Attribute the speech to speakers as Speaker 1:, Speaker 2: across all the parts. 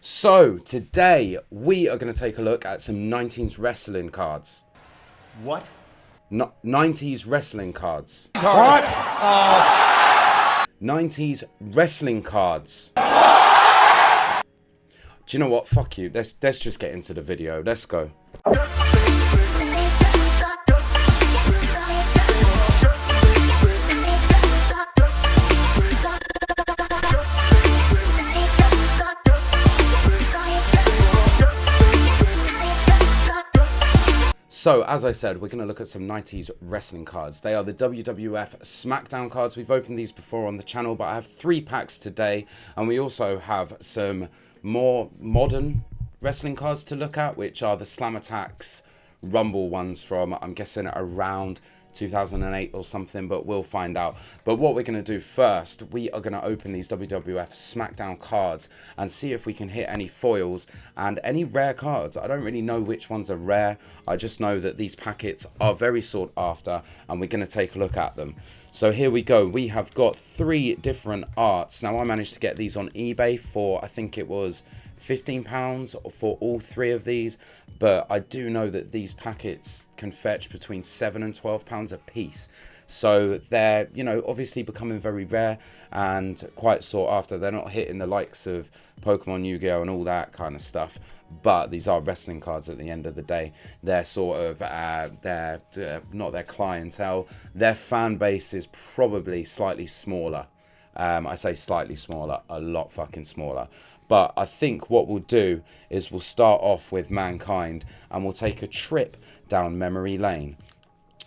Speaker 1: So today we are going to take a look at some 90s wrestling cards.
Speaker 2: What?
Speaker 1: 90s wrestling cards.
Speaker 2: What?
Speaker 1: 90s wrestling cards. Do you know what? Fuck you. Let's just get into the video. Let's go. So, as I said, we're going to look at some 90s wrestling cards. They are the WWF SmackDown cards. We've opened these before on the channel, but I have 3 packs today. And we also have some more modern wrestling cards to look at, which are the attax Rumble ones from, I'm guessing, around 2008 or something, but we'll find out. But what we're going to do first, we are going to open these WWF SmackDown cards and see if we can hit any foils and any rare cards. I don't really know which ones are rare. I just know that these packets are very sought after and we're going to take a look at them. So here we go. We have got 3 different arts. Now I managed to get these on eBay for, I think it was £15 for all 3 of these, but I do know that these packets can fetch between £7 and £12 a piece. So they're, you know, obviously becoming very rare and quite sought after. They're not hitting the likes of Pokemon, Yu-Gi-Oh and all that kind of stuff, but these are wrestling cards at the end of the day. They're sort of not their clientele, their fan base is probably slightly smaller. I say slightly smaller, a lot fucking smaller. But I think what we'll do is we'll start off with Mankind and we'll take a trip down memory lane.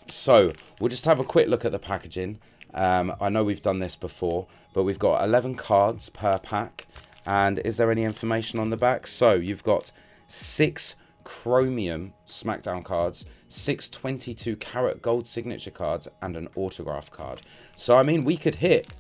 Speaker 1: So we'll just have a quick look at the packaging. I know we've done this before, but we've got 11 cards per pack. And is there any information on the back? So you've got 6 chromium SmackDown cards, 6 22 karat gold signature cards, and an autograph card. So I mean, we could hit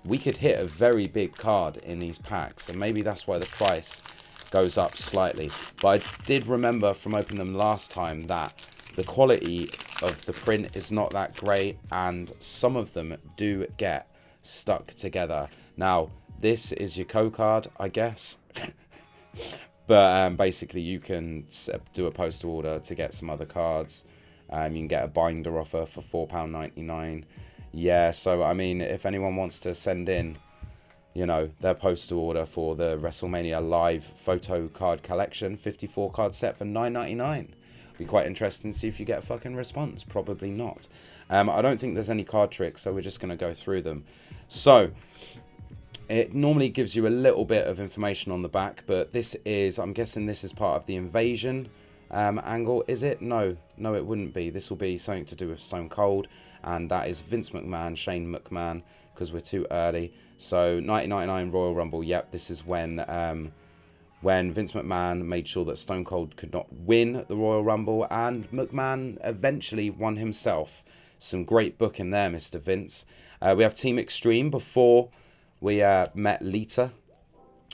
Speaker 1: a very big card in these packs, and maybe that's why the price goes up slightly. But I did remember from opening them last time that the quality of the print is not that great, and some of them do get stuck together. Now, this is your card, I guess. But basically, you can do a postal order to get some other cards. You can get a binder offer for £4.99. Yeah, so I mean, if anyone wants to send in, you know, their postal order for the WrestleMania Live photo card collection, 54 card set for $9.99. Be quite interesting to see if you get a fucking response. Probably not. I don't think there's any card tricks, so we're just going to go through them. So it normally gives you a little bit of information on the back, but this is, I'm guessing this is part of the Invasion angle. Is it? No, it wouldn't be. This will be something to do with Stone Cold, and that is Vince McMahon, Shane McMahon, because we're too early. So 1999 Royal Rumble. Yep, this is when Vince McMahon made sure that Stone Cold could not win the Royal Rumble, and McMahon eventually won himself. Some great booking there, Mr. Vince. We have Team Extreme before we met Lita,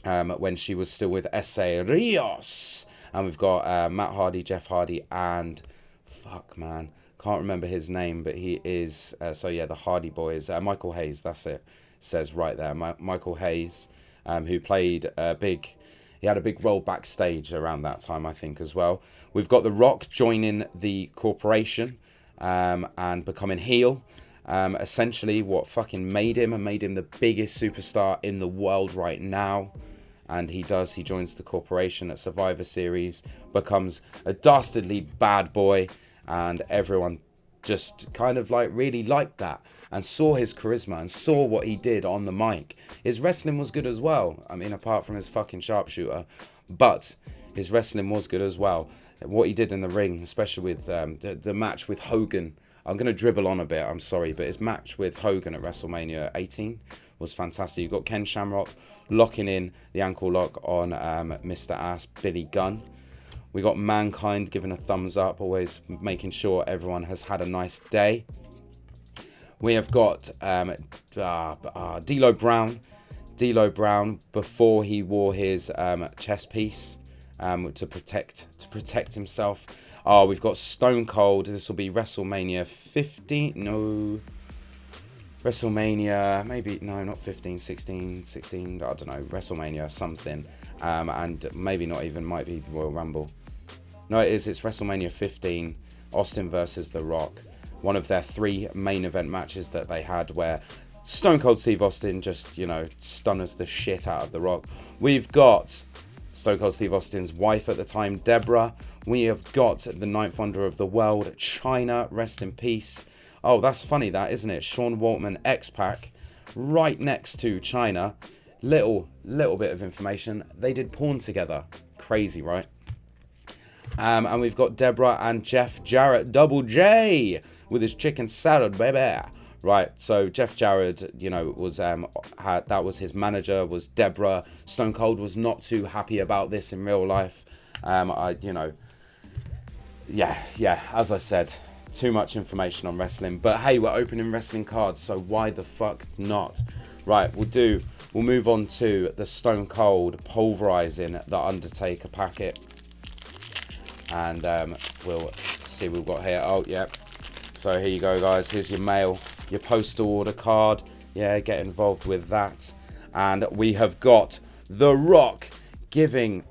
Speaker 1: when she was still with S.A. Rios. And we've got Matt Hardy, Jeff Hardy, and fuck man, can't remember his name, but he is so yeah, the Hardy Boys. Michael Hayes, that's it. Says right there, Michael Hayes, who played he had a big role backstage around that time, I think, as well. We've got The Rock joining the corporation and becoming heel. Essentially, what fucking made him the biggest superstar in the world right now. And he joins the corporation at Survivor Series, becomes a dastardly bad boy, and everyone just kind of like really liked that and saw his charisma and saw what he did on the mic. His wrestling was good as well. I mean, apart from his fucking sharpshooter, but his wrestling was good as well. What he did in the ring, especially with the match with Hogan. I'm going to dribble on a bit, I'm sorry, but his match with Hogan at WrestleMania 18 was fantastic. You've got Ken Shamrock locking in the ankle lock on Mr. Ass, Billy Gunn. We got Mankind giving a thumbs up, always making sure everyone has had a nice day. We have got D'Lo Brown before he wore his chest piece to protect himself. Oh, we've got Stone Cold. This will be WrestleMania 15. No. WrestleMania, maybe, no, not 15, 16, I don't know, WrestleMania something. and maybe not even, might be Royal Rumble. No, it is. It's WrestleMania 15, Austin versus The Rock. One of their 3 main event matches that they had, where Stone Cold Steve Austin just, you know, stunners the shit out of The Rock. We've got Stone Cold Steve Austin's wife at the time, Deborah. We have got the 9th wonder of the world, China, rest in peace. Oh, that's funny, that, isn't it? Sean Waltman, X-Pac, right next to China. Little bit of information. They did porn together. Crazy, right? And we've got Deborah and Jeff Jarrett, Double J, with his chicken salad, baby. Right, so Jeff Jarrett, you know, was that was his manager, was Deborah. Stone Cold was not too happy about this in real life. Yeah, as I said, too much information on wrestling. But hey, we're opening wrestling cards, so why the fuck not? Right, we'll move on to the Stone Cold pulverizing the Undertaker packet. And we'll see what we've got here. Oh, yeah. So here you go, guys. Here's your mail, your postal order card. Yeah, get involved with that. And we have got The Rock giving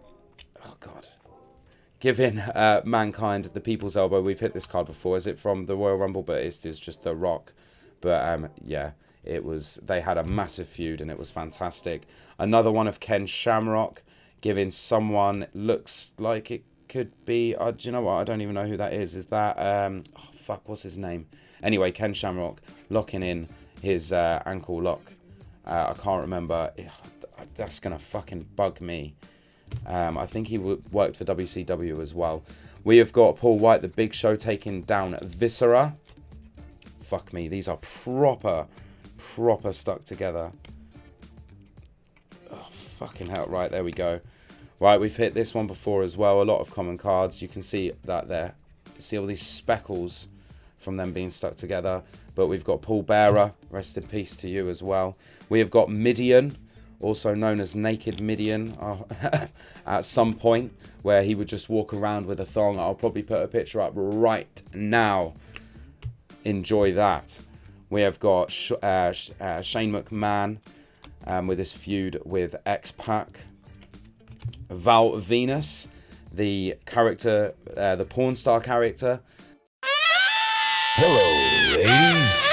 Speaker 1: Mankind the People's Elbow. We've hit this card before. Is it from the Royal Rumble? But it's just The Rock. But yeah, they had a massive feud and it was fantastic. Another one of Ken Shamrock giving someone, looks like it could be, do you know what, I don't even know who that is. Is that what's his name? Anyway, Ken Shamrock locking in his ankle lock. I can't remember. That's gonna fucking bug me. I think he worked for WCW as well. We have got Paul White, the Big Show, taking down Viscera. Fuck me, these are proper stuck together. Oh, fucking hell. Right, there we go. Right, we've hit this one before as well. A lot of common cards. You can see that there. You see all these speckles from them being stuck together. But we've got Paul Bearer. Rest in peace to you as well. We have got Midian, also known as Naked Midian, at some point, where he would just walk around with a thong. I'll probably put a picture up right now. Enjoy that. We have got Shane McMahon with his feud with X-Pac. Val Venus, the character, the porn star character.
Speaker 2: Hello, ladies.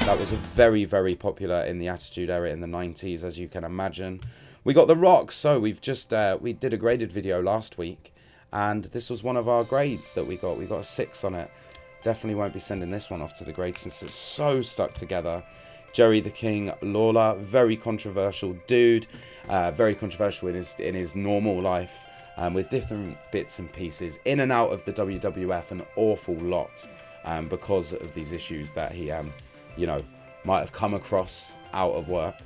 Speaker 1: That was very popular in the Attitude Era in the 90s, as you can imagine. We got The Rock, so we did a graded video last week, and this was one of our grades that we got. We got a 6 on it. Definitely won't be sending this one off to the grade since it's so stuck together. Jerry the King Lawler, very controversial dude, very controversial in his normal life, with different bits and pieces in and out of the WWF an awful lot, because of these issues that he might have come across out of work.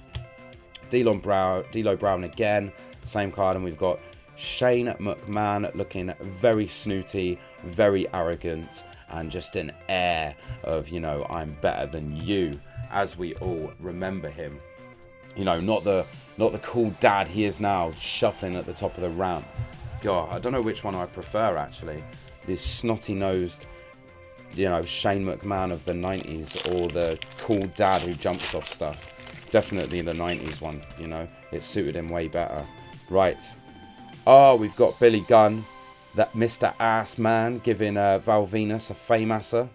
Speaker 1: D'Lo Brown again, same card, and we've got Shane McMahon looking very snooty, very arrogant, and just an air of, I'm better than you, as we all remember him. Not the cool dad he is now, shuffling at the top of the ramp. God, I don't know which one I prefer, actually. This snotty-nosed, Shane McMahon of the 90s, or the cool dad who jumps off stuff. Definitely the 90s one, it suited him way better. Right. Oh, we've got Billy Gunn, that Mr. Ass Man, giving Val Venus a Fameasser.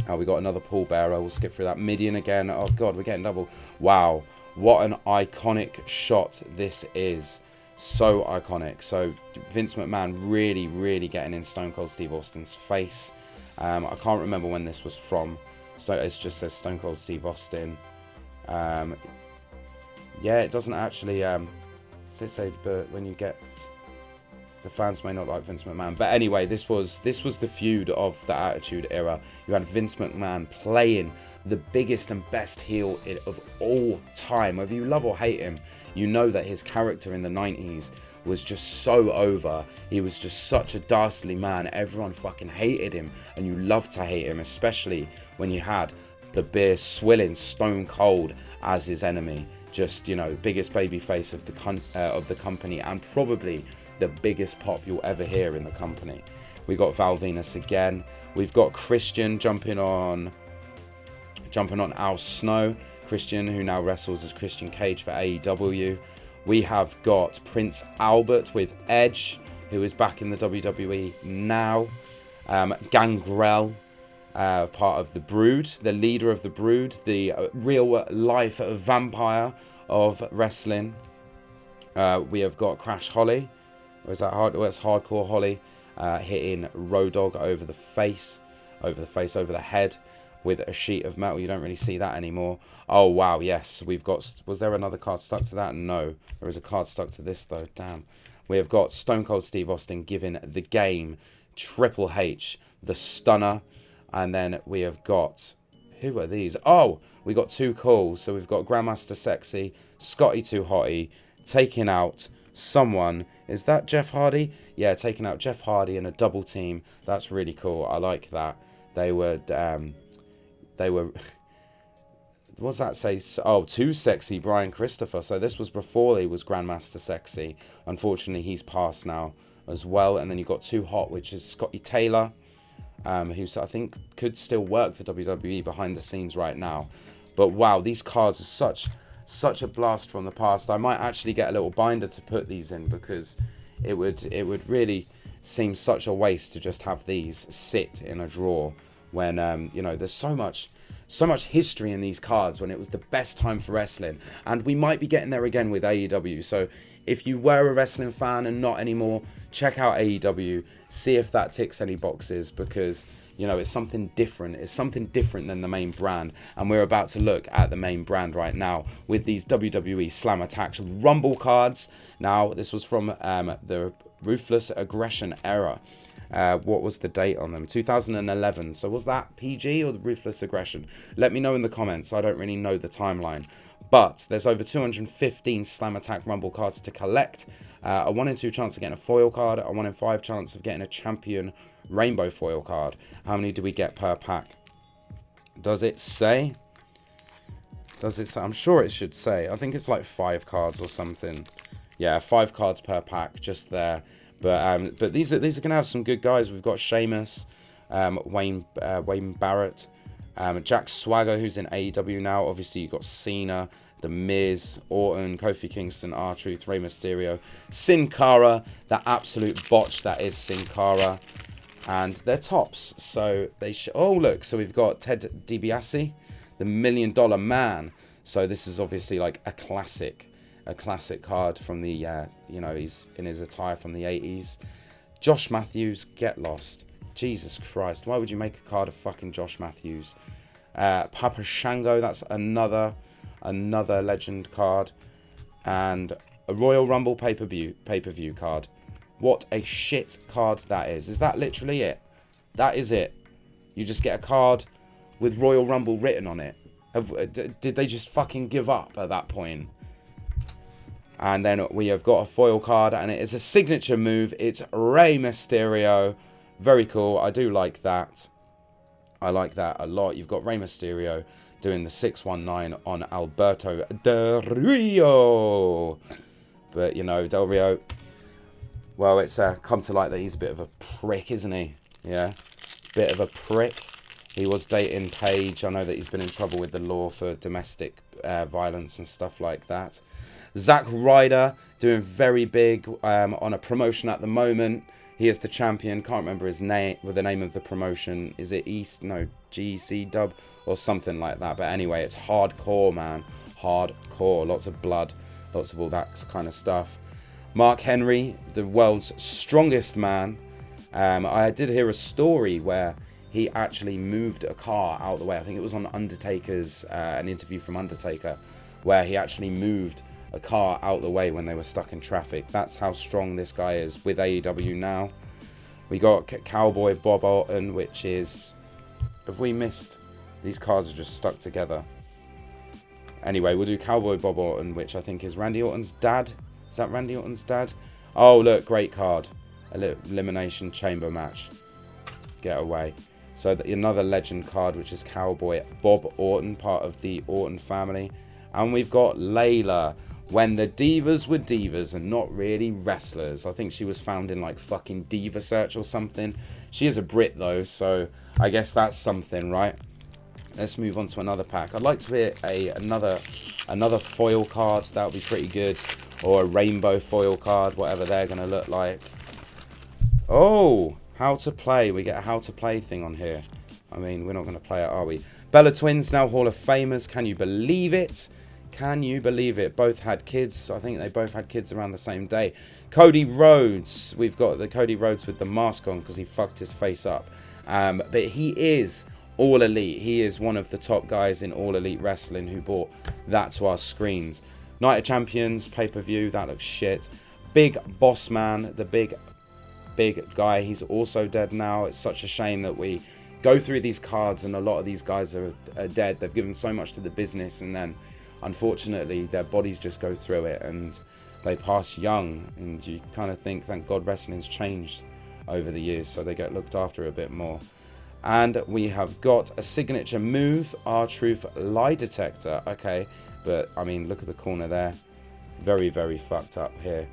Speaker 1: Oh, we got another Paul Bearer. We'll skip through that. Midian again. Oh, God, we're getting double. Wow. What an iconic shot this is. So iconic. So Vince McMahon really getting in Stone Cold Steve Austin's face. I can't remember when this was from. So it just says Stone Cold Steve Austin. Yeah, it doesn't actually say, but when you get... The fans may not like Vince McMahon. But anyway, this was the feud of the Attitude Era. You had Vince McMahon playing the biggest and best heel of all time. Whether you love or hate him, you know that his character in the 90s was just so over. He was just such a dastardly man. Everyone fucking hated him, and you loved to hate him, especially when you had the beer swilling Stone Cold as his enemy. Just, biggest babyface of the company, and probably the biggest pop you'll ever hear in the company. We got Val Venus again. We've got Christian jumping on Al Snow, Christian, who now wrestles as Christian Cage for AEW. We have got Prince Albert with Edge, who is back in the WWE now. Gangrel, part of the Brood, the leader of the Brood, the real life vampire of wrestling. We have got Crash Holly, or is that hard? Oh, it's Hardcore Holly, hitting Road Dogg over the face, over the head with a sheet of metal. You don't really see that anymore. Oh wow, yes, we've got. Was there another card stuck to that? No, there is a card stuck to this though. Damn. We have got Stone Cold Steve Austin giving the game Triple H the stunner, and then we have got, who are these? Oh, we got Too Cool. So we've got Grandmaster Sexy, Scotty Too Hotty, taking out someone. Is that Jeff Hardy? Yeah, taking out Jeff Hardy in a double team. That's really cool. I like that. They were what's that say? Oh, Too Sexy Brian Christopher. So this was before he was Grandmaster Sexy. Unfortunately, he's passed now as well. And then you've got Too Hot, which is Scotty Taylor, who I think could still work for WWE behind the scenes right now. But wow, these cards are such a blast from the past. I might actually get a little binder to put these in, because it would really seem such a waste to just have these sit in a drawer when you know, there's so much history in these cards, when it was the best time for wrestling. And we might be getting there again with AEW. So if you were a wrestling fan and not anymore, check out AEW, see if that ticks any boxes, because, you know, it's something different. It's something different than the main brand. And we're about to look at the main brand right now with these WWE Slam Attacks Rumble cards. Now, this was from the Ruthless Aggression era. What was the date on them? 2011. So was that PG or the Ruthless Aggression? Let me know in the comments. I don't really know the timeline. But there's over 215 Slam Attack Rumble cards to collect. A 1 in 2 chance of getting a foil card. A 1 in 5 chance of getting a Champion Rainbow foil card. How many do we get per pack? Does it say? Does it say? I'm sure it should say. I think it's like 5 cards or something. Yeah, 5 cards per pack, just there. But these are gonna have some good guys. We've got Sheamus, Wayne Barrett, Jack Swagger, who's in AEW now. Obviously, you've got Cena, The Miz, Orton, Kofi Kingston, R-Truth, Rey Mysterio, Sin Cara, that absolute botch that is Sin Cara, and they're tops. So they oh look, so we've got Ted DiBiase, the $1 Million Man. So this is obviously like a classic card from the you know, he's in his attire from the 80s. Josh Matthews, get lost. Jesus Christ, why would you make a card of fucking Josh Matthews? Papa Shango, that's another legend card. And a Royal Rumble pay-per-view card. What a shit card that is. Is that literally it? That is it. You just get a card with Royal Rumble written on it. Did they just fucking give up at that point? And then we have got a foil card, and it is a signature move. It's Rey Mysterio. Very cool. I do like that. I like that a lot. You've got Rey Mysterio doing the 619 on Alberto Del Rio. But, you know, Del Rio, well, it's come to light that he's a bit of a prick, isn't he? Yeah, bit of a prick. He was dating Paige. I know that he's been in trouble with the law for domestic violence and stuff like that. Zack Ryder doing very big on a promotion at the moment. He is the champion. Can't remember his name, with the name of the promotion. Is it GC Dub or something like that? But anyway, it's hardcore, man. Hardcore. Lots of blood. Lots of all that kind of stuff. Mark Henry, the world's strongest man. I did hear a story where he actually moved a car out of the way. I think it was on Undertaker's, an interview from Undertaker, where he actually moved a car out the way when they were stuck in traffic. That's how strong this guy is with AEW now. We got Cowboy Bob Orton, which is... Have we missed? These cards are just stuck together. Anyway, we'll do Cowboy Bob Orton, which I think is Randy Orton's dad. Is that Randy Orton's dad? Oh, look, great card. Elimination Chamber match. Get away. So another legend card, which is Cowboy Bob Orton, part of the Orton family. And we've got Layla, when the divas were divas and not really wrestlers. I think she was found in like fucking Diva Search or something. She is a Brit though, so I guess that's something, right? Let's move on to another pack. I'd like to hit another foil card. That would be pretty good. Or a rainbow foil card, whatever they're going to look like. Oh, how to play. We get a how to play thing on here. I mean, we're not going to play it, are we? Bella Twins, now Hall of Famers. Can you believe it? Can you believe it? Both had kids. I think they both had kids around the same day. Cody Rhodes. We've got the Cody Rhodes with the mask on because he fucked his face up. But he is All Elite. He is one of the top guys in All Elite Wrestling who brought that to our screens. Night of Champions, pay-per-view. That looks shit. Big Boss Man. The big guy. He's also dead now. It's such a shame that we go through these cards and a lot of these guys are dead. They've given so much to the business and then unfortunately their bodies just go through it and they pass young, and you kind of think, thank God wrestling's changed over the years so they get looked after a bit more. And we have got a signature move, R-Truth lie detector. Okay, but I mean, look at the corner there. Very, very fucked up here,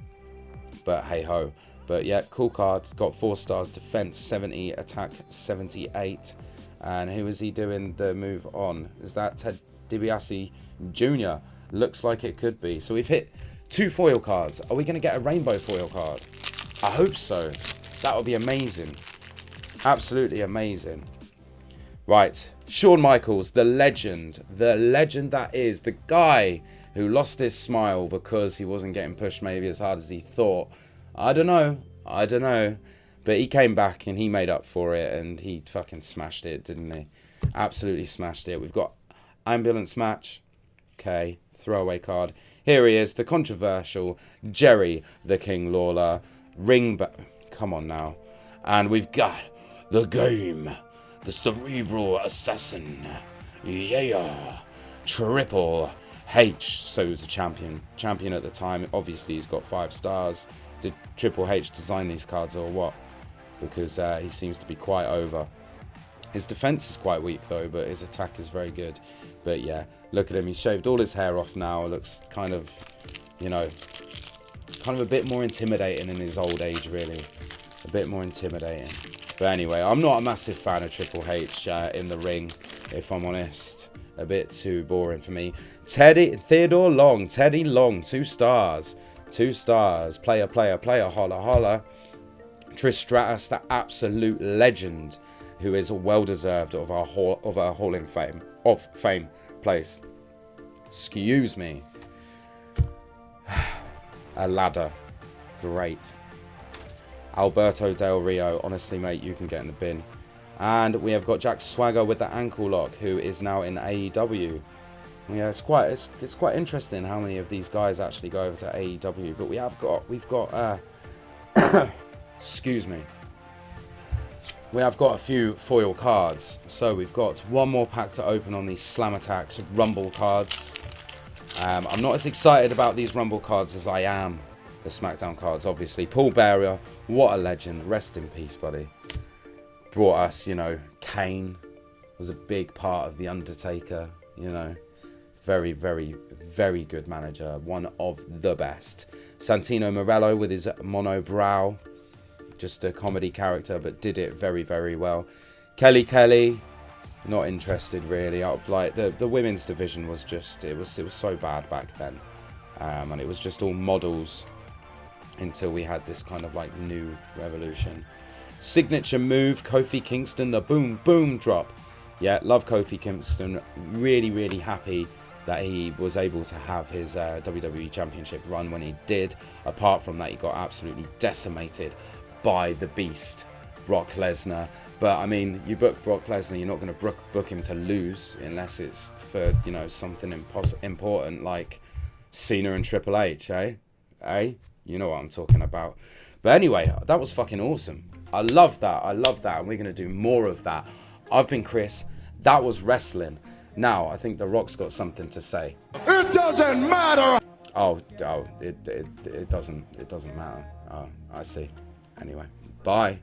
Speaker 1: but hey ho. But yeah, cool card. Got 4 stars, defense 70, attack 78. And who is he doing the move on? Is that Ted DiBiase Jr.? Looks like it could be. So we've hit 2 foil cards. Are we going to get a rainbow foil card? I hope so. That would be amazing. Absolutely amazing. Right, Shawn Michaels, the legend that is, the guy who lost his smile because he wasn't getting pushed maybe as hard as he thought. I don't know, but he came back and he made up for it and he fucking smashed it, didn't he? Absolutely smashed it. We've got ambulance match. Okay, throwaway card. Here he is, the controversial Jerry the King Lawler. Come on now. And we've got the Game, the cerebral assassin. Yeah, Triple H. So he was a champion at the time. Obviously he's got 5 stars. Did Triple H design these cards or what? Because he seems to be quite over. His defense is quite weak though, but his attack is very good. But yeah, look at him. He's shaved all his hair off now. It looks kind of, you know, kind of a bit more intimidating in his old age, really. A bit more intimidating. But anyway, I'm not a massive fan of Triple H in the ring, if I'm honest. A bit too boring for me. Teddy Long, 2 stars. 2 stars. Player, holla, holla. Trish Stratus, the absolute legend, who is well deserved of our Hall of Fame place. Excuse me. A ladder. Great. Alberto Del Rio. Honestly, mate, you can get in the bin. And we have got Jack Swagger with the ankle lock, who is now in AEW. Yeah, it's quite interesting how many of these guys actually go over to AEW. But we've got excuse me. We have got a few foil cards. So we've got one more pack to open on these Slam Attacks Rumble cards. I'm not as excited about these Rumble cards as I am the SmackDown cards, obviously. Paul Bearer, what a legend. Rest in peace, buddy. Brought us, you know, Kane was a big part of The Undertaker, you know. Very, very, very good manager. One of the best. Santino Morello with his monobrow. Just a comedy character, but did it very, very well. Kelly, not interested really. Like the women's division was just, it was so bad back then. And it was just all models until we had this kind of like new revolution. Signature move, Kofi Kingston, the boom, boom drop. Yeah, love Kofi Kingston. Really, really happy that he was able to have his WWE Championship run when he did. Apart from that, he got absolutely decimated by the Beast, Brock Lesnar. But I mean, you book Brock Lesnar, you're not going to book him to lose unless it's for, you know, something important like Cena and Triple H, eh? You know what I'm talking about. But anyway, that was fucking awesome. I love that. And we're going to do more of that. I've been Chris. That was wrestling. Now, I think The Rock's got something to say.
Speaker 2: It doesn't matter.
Speaker 1: It doesn't matter. Oh, I see. Anyway, bye.